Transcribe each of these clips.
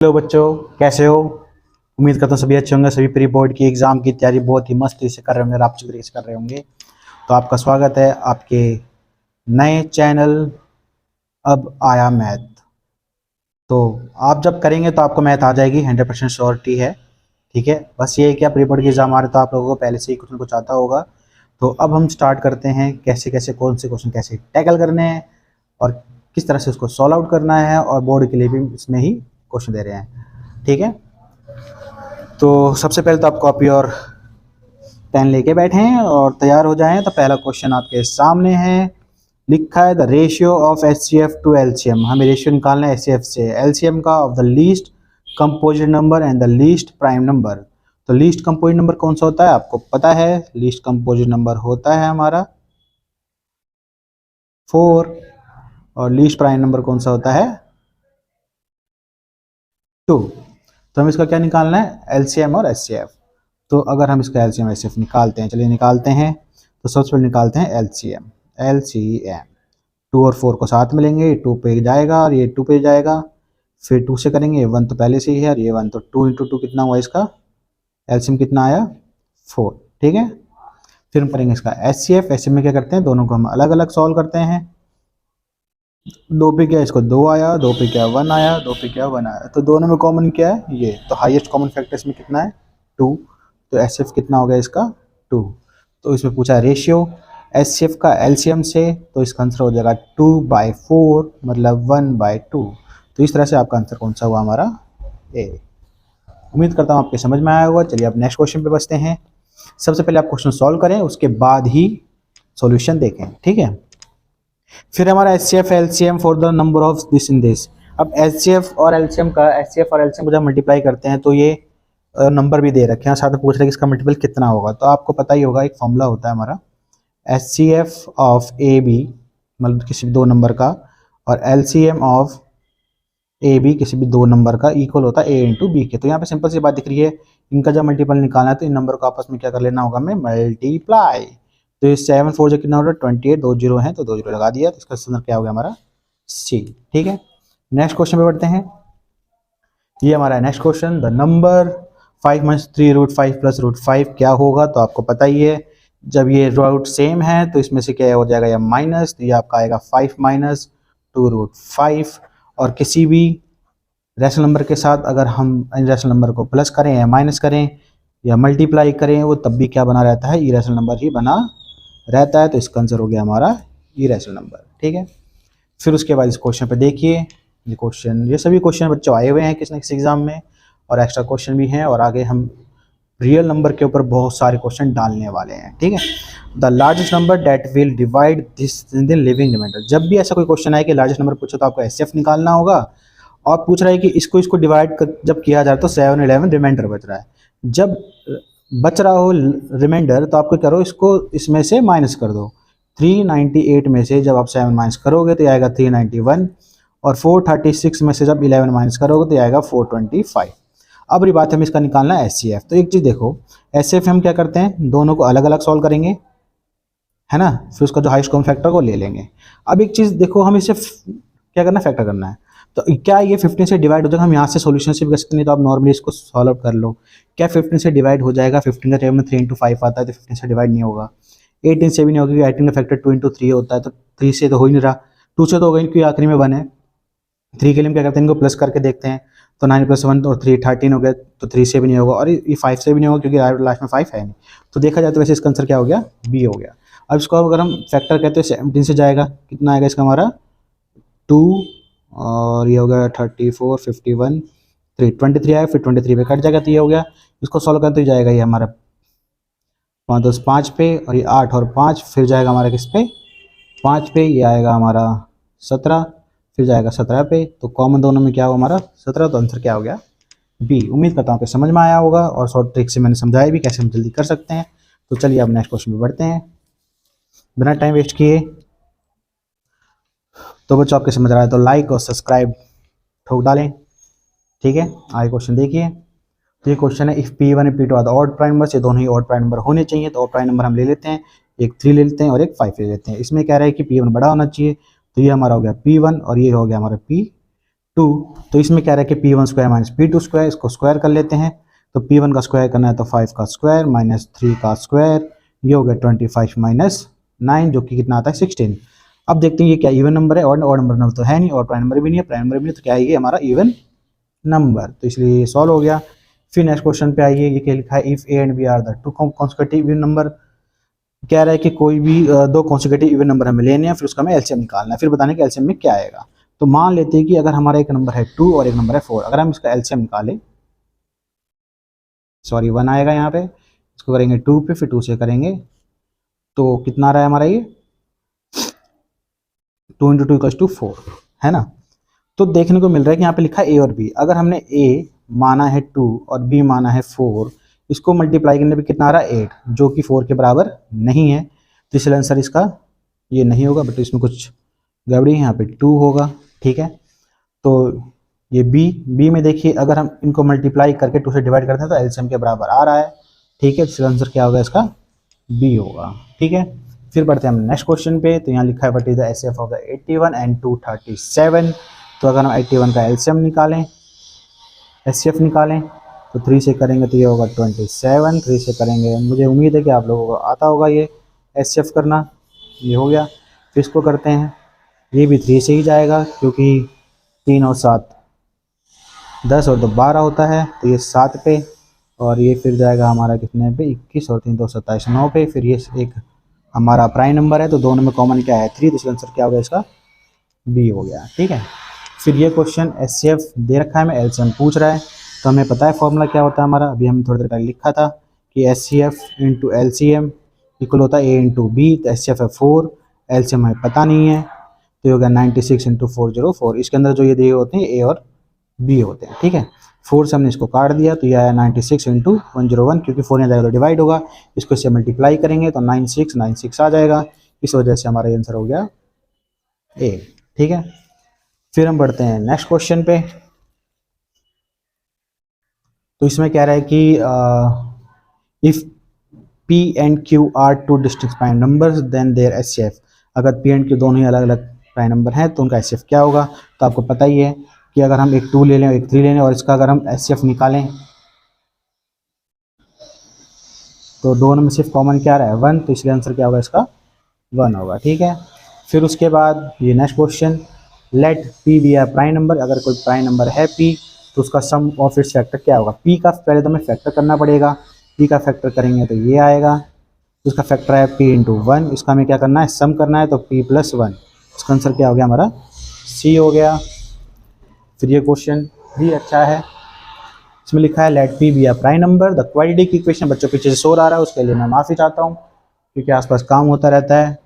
Hello बच्चों, कैसे हो। उम्मीद करता हूँ सभी अच्छे होंगे। सभी प्री बोर्ड की एग्ज़ाम की तैयारी बहुत ही मस्ती से कर रहे होंगे और आप अच्छी तरीके से कर रहे होंगे। तो आपका स्वागत है आपके नए चैनल अब आया मैथ। तो आप जब करेंगे तो आपको मैथ आ जाएगी, 100% श्योरिटी है। ठीक है, बस ये है कि आप प्री बोर्ड की एग्ज़ाम आ रहे तो आप लोगों को पहले से ही कुछ ना कुछ आता होगा। तो अब हम स्टार्ट करते हैं कैसे कैसे कौन से क्वेश्चन कैसे टैकल करने हैं और किस तरह से उसको सॉल्व आउट करना है, और बोर्ड के लिए भी इसमें ही क्वेश्चन दे रहे हैं। ठीक है, तो सबसे पहले तो आप कॉपी और पेन लेके बैठे हैं और तैयार हो जाएं। तो पहला क्वेश्चन आपके सामने है, लिखा है the ratio of HCF to LCM. हमें रेशियो निकालना है एचसीएफ से एलसीएम का, of the least composite number and the least prime number. तो लीस्ट कंपोजिट नंबर कौन सा होता है आपको पता है। लीस्ट कंपोजिट नंबर होता है हमारा 4, और लीस्ट प्राइम नंबर कौन सा होता है 2। तो हमें इसका क्या निकालना है, एलसीएम और एचसीएफ। तो अगर हम इसका एलसीएम एचसीएफ निकालते हैं, चलिए निकालते हैं। तो सबसे पहले निकालते हैं एलसीएम। एलसीएम 2 और 4 को साथ में लेंगे, 2 पे जाएगा और ये 2 पे जाएगा। फिर 2 से करेंगे, 1 तो पहले से ही है और ये 1, तो 2 इंटू 2 कितना हुआ इसका एलसीएम कितना आया 4। ठीक है, फिर हम करेंगे इसका एचसीएफ। एचसीएफ में क्या करते हैं, दोनों को हम अलग अलग सॉल्व करते हैं। 2 पे क्या इसको 2 आया, 2 पे क्या 1 आया, 2 पे क्या 1 आया। तो दोनों में कॉमन क्या है ये, तो हाईएस्ट कॉमन फैक्टर इसमें कितना है 2। तो एचसीएफ कितना हो गया इसका 2। तो इसमें पूछा है रेशियो एचसीएफ का एलसीएम से, तो इसका आंसर हो जाएगा 2/4 मतलब 1/2। तो इस तरह से आपका आंसर कौन सा हुआ हमारा ए। उम्मीद करता हूँ आपके समझ में आया होगा। चलिए अब नेक्स्ट क्वेश्चन पे बचते हैं। सबसे पहले आप क्वेश्चन सॉल्व करें, उसके बाद ही सॉल्यूशन देखें। ठीक है, फिर हमारा HCF LCM for the number of this in this. अब एचसीएफ और एलसीएम को जब मल्टीप्लाई करते हैं तो ये नंबर भी दे रखे हैं, साथ में पूछ रहे हैं कि इसका मल्टीपल कितना होगा। तो आपको पता ही होगा, एक फॉर्मूला होता है हमारा एचसीएफ ऑफ ए बी मतलब किसी भी दो नंबर का, और एलसीएम ऑफ ए बी किसी भी दो नंबर का इक्वल होता है ए इंटू बी के। तो यहाँ पे सिंपल सी बात दिख रही है, इनका जब मल्टीपल निकालना है तो इन नंबर को आपस में क्या कर लेना होगा, हमें मल्टीप्लाई। तो ये 7 4 जो कितना हो रहा है 28, 2 जीरो हैं तो 2 जीरो लगा दिया, तो इसका आंसर क्या हो गया हमारा सी। ठीक है, नेक्स्ट क्वेश्चन पे बढ़ते हैं। ये हमारा है नेक्स्ट क्वेश्चन, द नंबर 5 - 3√5 + √5 क्या होगा। तो आपको पता ही है, जब ये रूट सेम है तो इसमें से क्या हो जाएगा या माइनस, तो ये आपका आएगा 5 - 2√5। और किसी भी रैशनल नंबर के साथ अगर हम इरेशनल नंबर को प्लस करें या माइनस करें या मल्टीप्लाई करें, वो तब भी क्या बना रहता है, इरेशनल नंबर ही बना रहता है। तो इसका आंसर हो गया हमारा इरेशनल नंबर। ठीक है, फिर उसके बाद इस क्वेश्चन पे देखिए, ये सभी क्वेश्चन बच्चों आए हुए हैं किसी न किसी एग्जाम में, और एक्स्ट्रा क्वेश्चन भी हैं, और आगे हम रियल नंबर के ऊपर बहुत सारे क्वेश्चन डालने वाले हैं। ठीक है, the largest number that will divide this in the leaving remainder. जब भी ऐसा कोई क्वेश्चन आए कि लार्जेस्ट नंबर पूछो तो आपको एचसीएफ निकालना होगा, और पूछ रहा है कि इसको डिवाइड जब किया जाए तो 7 11 रिमाइंडर बच रहा है। जब बच रहा हो रिमाइंडर तो आपको करो, इसको इसमें से माइनस कर दो। 398 में से जब आप 7 माइनस करोगे तो आएगा 391, और 436 में से जब 11 माइनस करोगे तो आएगा 425। अब ये बात हमें इसका निकालना है एचसीएफ। तो एक चीज़ देखो, एचसीएफ हम क्या करते हैं, दोनों को अलग अलग सॉल्व करेंगे, है ना, फिर उसका जो हाईएस्ट कॉमन फैक्टर को ले लेंगे। अब एक चीज़ देखो, हम इसे क्या करना है, फैक्टर करना है। तो क्या ये 15 से डिवाइड हो जाएगा, हम यहाँ से सॉल्यूशन से भी कर सकते हैं, तो आप नॉर्मली इसको सॉल्व कर लो। क्या 15 से डिवाइड हो जाएगा, 15 का टेबल में 3 × 5 आता है तो 15 से डिवाइड नहीं होगा। 18 से भी नहीं होगा क्योंकि 18 का फैक्टर 2 × 3 होता है, तो 3 से तो हो ही नहीं रहा, 2 से तो होगा क्योंकि आखिरी में 1 है। 3 के लिए हम क्या करते हैं, इनको प्लस करके देखते हैं, तो 9 + 1 और 3 13 हो गया, तो 3 से भी नहीं होगा, और ये 5 से भी नहीं होगा क्योंकि लास्ट में 5 है नहीं। तो देखा जाए तो वैसे इसका आंसर क्या हो गया, बी हो गया। अब इसको अगर हम फैक्टर कहते हैं 17 से जाएगा, कितना आएगा इसका हमारा 2, और ये हो गया 34 51 3 23 आएगा, फिर 23 पे कट जाएगा तो ये हो गया। इसको सॉल्व करते जाएगा ये हमारा 5 10 5 पे, और ये 8 और 5 फिर जाएगा हमारा किस पे 5 पे, ये आएगा हमारा 17, फिर जाएगा 17 पे। तो कॉमन दोनों में क्या हुआ हमारा 17, तो आंसर क्या हो गया बी। उम्मीद करता हूँ कि समझ में आया होगा, और शॉर्ट ट्रिक से मैंने समझाया भी कैसे हम जल्दी कर सकते हैं। तो चलिए अब नेक्स्ट क्वेश्चन पे बढ़ते हैं बिना टाइम वेस्ट किए। तो बच्चों आपके समझ रहा है तो लाइक और सब्सक्राइब ठोक डालें। ठीक है, आगे क्वेश्चन देखिए। तो ये क्वेश्चन है, इफ P1 और P2 are the odd prime number, ये दोनों ही ऑड प्राइम नंबर होने चाहिए। तो ऑड प्राइम नंबर हम ले लेते हैं, एक 3 ले लेते हैं और एक 5 ले लेते हैं। इसमें कह रहा है कि P1 बड़ा होना चाहिए, तो ये हमारा हो गया P1 और ये हो गया हमारा P2। 2, तो इसमें क्या रहा है कि P1 square minus P2 square, इसको स्क्वायर कर लेते हैं। तो P1 का स्क्वायर करना है तो 5 का स्क्वायर माइनस 3 का स्क्वायर, ये हो गया 25 माइनस 9 जो कि कितना आता है 16। अब देखते हैं ये क्या इवन नंबर है, और नंबर तो है नहीं और प्राइम नंबर भी नहीं है, प्राइम नंबर भी नहीं, तो क्या है ये हमारा इवन नंबर, तो इसलिए ये सॉल्व हो गया। फिर नेक्स्ट क्वेश्चन पे आइए, ये क्या लिखा है, if A and B are the two consecutive even number. कह रहा है कि कोई भी दो कॉन्सेक्यूटिव इवन नंबर हमें लेने हैं, फिर उसका हमें एलसीएम निकालना है, फिर बताने कि एलसीएम में क्या आएगा। तो मान लेते हैं कि अगर हमारा एक नंबर है 2 और एक नंबर है 4, अगर हम इसका एलसीएम निकालें, सॉरी 1 आएगा यहाँ पे, इसको करेंगे 2 पे, फिर 2 से करेंगे तो कितना आ रहा है हमारा ये 2 × 2 = 4 है ना। तो देखने को मिल रहा है कि यहाँ पे लिखा है ए और बी, अगर हमने ए माना है 2 और बी माना है 4, इसको मल्टीप्लाई करने पे कितना आ रहा है 8, जो कि 4 के बराबर नहीं है, तो इसलिए आंसर इसका ये नहीं होगा, बट इसमें कुछ गड़बड़ी है, यहाँ पे 2 होगा, ठीक है। तो ये बी में देखिए अगर हम इनको मल्टीप्लाई करके 2 से डिवाइड करते हैं तो एलसीएम के बराबर आ रहा है, ठीक है, इसलिए आंसर क्या होगा इसका बी होगा, ठीक है। फिर बढ़ते हैं हम नेक्स्ट क्वेश्चन पे, तो यहाँ लिखा है what is the HCF of the 81 and 237। तो अगर हम 81 का एलसीएम निकालें, एचसीएफ निकालें, तो 3 से करेंगे तो ये होगा 27, 3 से करेंगे, मुझे उम्मीद है कि आप लोगों को आता होगा ये एचसीएफ करना, ये हो गया। फिर इसको करते हैं, ये भी 3 से ही जाएगा क्योंकि 3 और 7 10 और 2 12 होता है, तो ये 7 पे, और ये फिर जाएगा हमारा कितने पे 21 और 3 2 27 9 पे, फिर ये एक हमारा प्राइम नंबर है तो दोनों में कॉमन क्या है 3, तो इसका आंसर क्या होगा इसका बी हो गया, ठीक है। फिर ये क्वेश्चन एचसीएफ दे रखा है, मैं एलसीएम पूछ रहा है, तो हमें पता है फॉर्मूला क्या होता है हमारा, अभी हम थोड़ी देर पहले लिखा था कि एचसीएफ इंटू एलसीएम इक्वल होता है ए इंटू बी, तो एचसीएफ है 4, एलसीएम हमें पता नहीं है, तो ये होगा 96 × 404, इसके अंदर जो ये दिए होते हैं ए और बी होते हैं, ठीक है। 4 से हमने इसको काट दिया तो ये आया 96 × 101, क्योंकि 4 यहाँ जाएगा तो डिवाइड होगा, इसको इससे मल्टीप्लाई करेंगे तो 96 आ जाएगा, इस वजह से हमारा आंसर हो गया ए, ठीक है। फिर हम बढ़ते हैं नेक्स्ट क्वेश्चन पे, तो इसमें कह रहा है कि if P and Q are two distinct prime numbers then their HCF, अगर पी एंड क्यू दोनों ही अलग अलग प्राइम नंबर हैं तो उनका एचसीएफ क्या होगा। तो आपको पता ही है कि अगर हम एक 2 ले लें और एक 3 ले लें और इसका अगर हम एचसीएफ निकालें तो दोनों में सिर्फ कॉमन क्या आ रहा है 1, तो इसलिए आंसर क्या होगा इसका 1 होगा, ठीक है। फिर उसके बाद ये next question, let P B are prime number, अगर कोई प्राइम नंबर है पी तो उसका सम ऑफ इट्स फैक्टर क्या होगा। पी का पहले तो हमें फैक्टर करना पड़ेगा, पी का फैक्टर करेंगे तो ये आएगा, उसका फैक्टर है p × 1, इसका हमें क्या करना है सम करना है, तो p + 1, इसका आंसर क्या हो गया हमारा सी हो गया। फिर ये क्वेश्चन भी अच्छा है, इसमें लिखा है let P B are prime number, the quadratic equation, बच्चों पीछे से शोर आ रहा है उसके लिए मैं माफ़ी चाहता हूँ क्योंकि आसपास काम होता रहता है,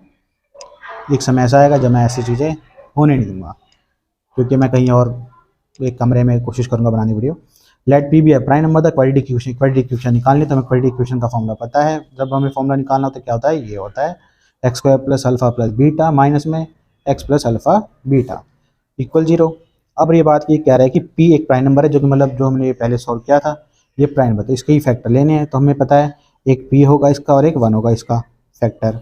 एक समय ऐसा आएगा जब मैं ऐसी चीज़ें होने नहीं दूंगा, क्योंकि मैं कहीं और एक कमरे में कोशिश करूंगा बनाने video. Let P B are prime number, the quadratic equation निकालनी, तो हमें क्वाड्रेटिक इक्वेशन का फॉर्मूला पता है, जब हमें फॉर्मूला निकालना होता है क्या होता है, ये होता है x² + α + बीटा माइनस में x + α बीटा इक्वल 0। अब ये बात ये कह रहा है कि p एक प्राइम नंबर है, जो कि मतलब जो हमने पहले सॉल्व किया था ये प्राइम नंबर, तो इसके ही फैक्टर लेने हैं, तो हमें पता है एक p होगा इसका और एक 1 होगा इसका फैक्टर,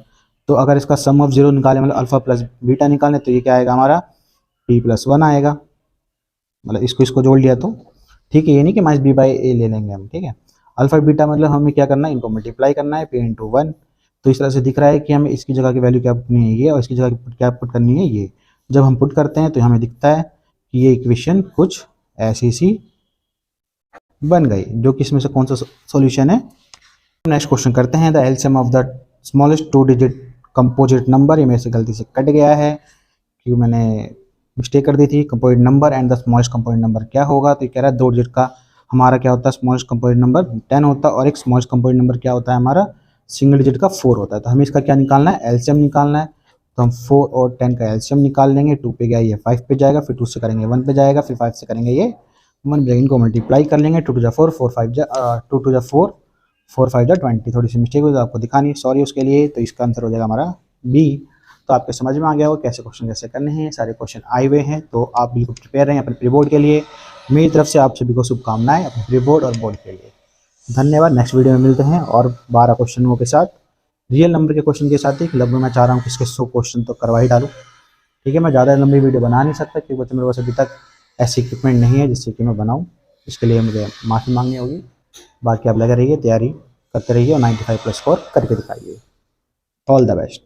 तो अगर इसका सम ऑफ 0 निकाले मतलब अल्फा प्लस बीटा निकालें तो ये क्या आएगा हमारा p + 1 आएगा, मतलब इसको जोड़ लिया तो ठीक है, ये नहीं कि -b/a ले लेंगे हम, ठीक है। अल्फा बीटा मतलब हमें क्या करना है, इनको मल्टीप्लाई करना है p × 1, तो इस तरह से दिख रहा है कि हमें इसकी जगह की वैल्यू क्या पुटनी है ये, और इसकी जगह क्या पुट करनी है ये। जब हम पुट करते हैं तो हमें दिखता है कि ये इक्वेशन कुछ ऐसी सी बन गई, जो कि इसमें से कौन सा सॉल्यूशन है। नेक्स्ट क्वेश्चन करते हैं, the LCM of the smallest 2 digit composite number, ये मेरे से गलती से कट गया है क्योंकि मैंने मिस्टेक कर दी थी, composite number and the smallest composite number क्या होगा, तो ये कह रहा है 2 डिजिट का हमारा क्या होता है स्मॉलेस्ट कंपोजिट नंबर 10 होता है, और एक स्मॉलेस्ट कंपोजिट नंबर क्या होता है हमारा सिंगल डिजिट का 4 होता है। तो हमें इसका क्या निकालना है एलसीएम निकालना है, तो हम 4 और 10 का एलसीएम निकाल लेंगे, 2 पे गया ये 5 पे जाएगा, फिर 2 से करेंगे 1 पे जाएगा, फिर 5 से करेंगे ये 1 पे, इनको मल्टीप्लाई कर लेंगे, 2 × 4 4 5 2 × 4 4 5 20, थोड़ी सी मिस्टेक हुई तो आपको दिखानी, सॉरी उसके लिए। तो इसका आंसर हो जाएगा हमारा बी। तो आपके समझ में आ गया होगा कैसे क्वेश्चन कैसे करने हैं, सारे क्वेश्चन आए हुए हैं, तो आप बिल्कुल प्रिपेयर रहें अपने प्री बोर्ड के लिए। मेरी तरफ से आप सभी को शुभकामनाएं अपने प्री बोर्ड और बोर्ड के लिए। धन्यवाद। नेक्स्ट वीडियो में मिलते हैं और 12 क्वेश्चनों के साथ, रियल नंबर के क्वेश्चन के साथ ही। लगभग मैं चाह रहा हूँ कि इसके 100 क्वेश्चन तो करवा ही डालूँ, ठीक है। मैं ज़्यादा लंबी वीडियो बना नहीं सकता क्योंकि मेरे पास अभी तक ऐसी इक्विपमेंट नहीं है जिससे कि मैं बनाऊँ, इसके लिए मुझे माफ़ी मांगनी होगी। बाकी आप लगे रहिए, तैयारी करते रहिए और 95 प्लस स्कोर करके दिखाइए। All the best.